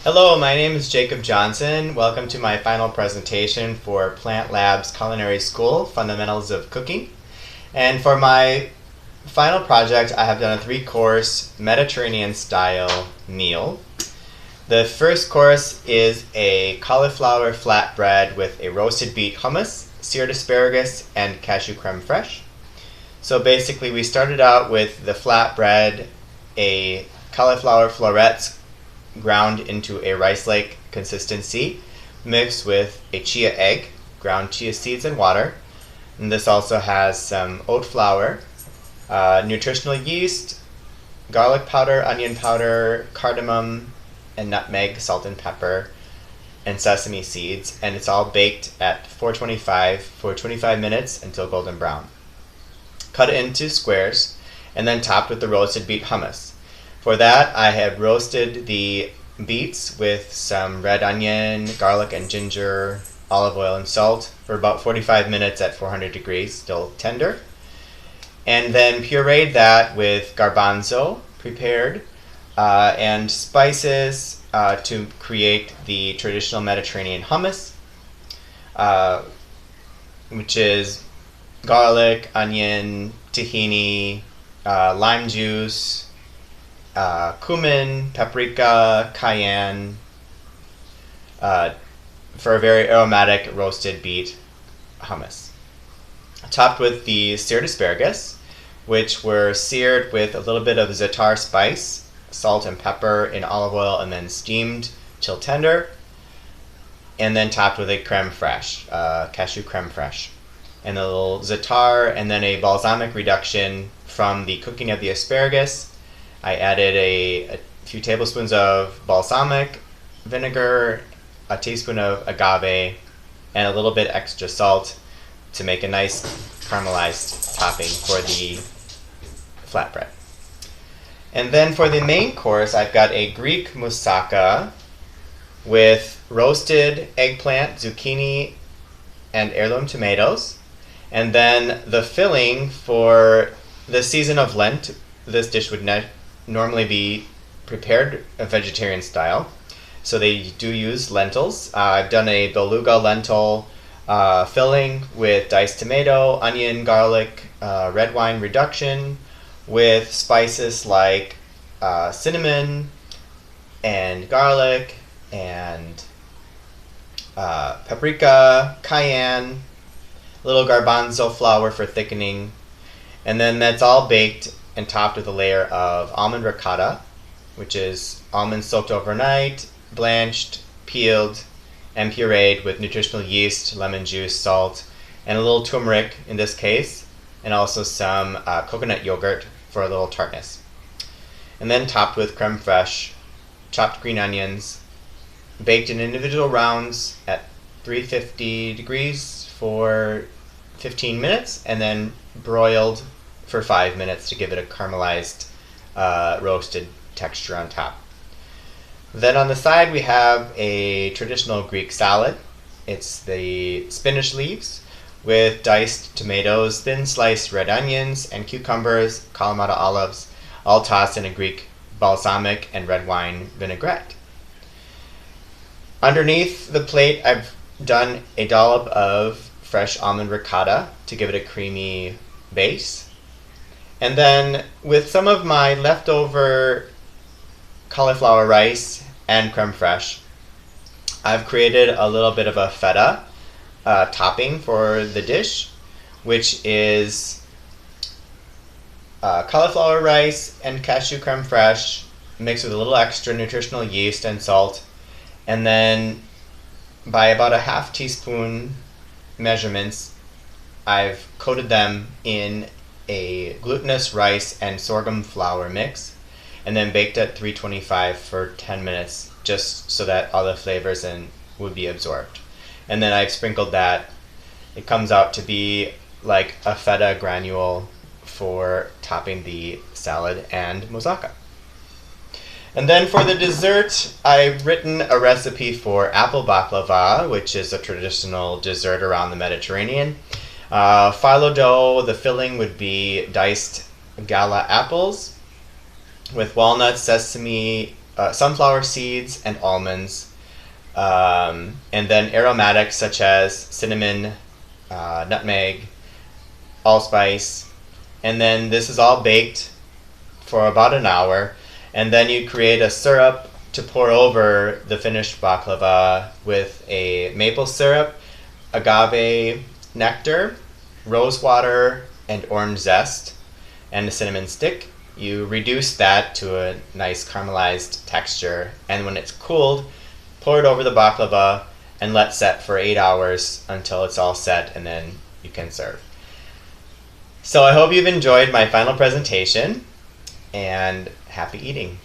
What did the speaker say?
Hello, my name is Jacob Johnson. Welcome to my final presentation for PlantLab's Culinary School, Fundamentals of Cooking. And for my final project, I have done a 3-course Mediterranean-style meal. The first course is a cauliflower flatbread with a roasted beet hummus, seared asparagus, and cashew creme fraiche. So basically we started out with the flatbread, a cauliflower florets ground into a rice-like consistency, mixed with a chia egg, ground chia seeds and water. And this also has some oat flour, nutritional yeast, garlic powder, onion powder, cardamom, and nutmeg, salt and pepper, and sesame seeds. And it's all baked at 425 for 25 minutes until golden brown. Cut it into squares and then topped with the roasted beet hummus. For that, I have roasted the beets with some red onion, garlic and ginger, olive oil and salt for about 45 minutes at 400 degrees, still tender. And then pureed that with garbanzo prepared and spices to create the traditional Mediterranean hummus, which is garlic, onion, tahini, lime juice, cumin, paprika, cayenne, for a very aromatic roasted beet hummus. Topped with the seared asparagus, which were seared with a little bit of za'atar spice, salt and pepper in olive oil, and then steamed till tender. And then topped with a creme fraiche, cashew creme fraiche, and a little za'atar, and then a balsamic reduction from the cooking of the asparagus. I added a few tablespoons of balsamic vinegar, a teaspoon of agave, and a little bit extra salt to make a nice caramelized topping for the flatbread. And then for the main course, I've got a Greek moussaka with roasted eggplant, zucchini, and heirloom tomatoes. And then the filling for the season of Lent, this dish would normally be prepared a vegetarian style. So they do use lentils. I've done a beluga lentil filling with diced tomato, onion, garlic, red wine reduction with spices like cinnamon and garlic and paprika, cayenne, a little garbanzo flour for thickening. And then that's all baked and topped with a layer of almond ricotta, which is almonds soaked overnight, blanched, peeled, and pureed with nutritional yeast, lemon juice, salt, and a little turmeric in this case, and also some coconut yogurt for a little tartness. And then topped with creme fraiche, chopped green onions, baked in individual rounds at 350 degrees for 15 minutes, and then broiled for 5 minutes to give it a caramelized roasted texture on top. Then on the side we have a traditional Greek salad. It's the spinach leaves with diced tomatoes, thin sliced red onions, and cucumbers, Kalamata olives, all tossed in a Greek balsamic and red wine vinaigrette. Underneath the plate I've done a dollop of fresh almond ricotta to give it a creamy base. And then with some of my leftover cauliflower rice and creme fraiche, I've created a little bit of a feta topping for the dish, which is cauliflower rice and cashew creme fraiche mixed with a little extra nutritional yeast and salt. And then by about a half teaspoon measurements, I've coated them in a glutinous rice and sorghum flour mix, and then baked at 325 for 10 minutes just so that all the flavors would be absorbed. And then I've sprinkled that. It comes out to be like a feta granule for topping the salad and moussaka. And then for the dessert, I've written a recipe for apple baklava, which is a traditional dessert around the Mediterranean. Phyllo dough, the filling would be diced gala apples with walnuts, sesame, sunflower seeds and almonds, and then aromatics such as cinnamon, nutmeg, allspice, and then this is all baked for about an hour, and then you create a syrup to pour over the finished baklava with a maple syrup, agave nectar, rose water, and orange zest, and a cinnamon stick. You reduce that to a nice caramelized texture, and when it's cooled, pour it over the baklava and let set for 8 hours until it's all set, and then you can serve. So I hope you've enjoyed my final presentation, and happy eating.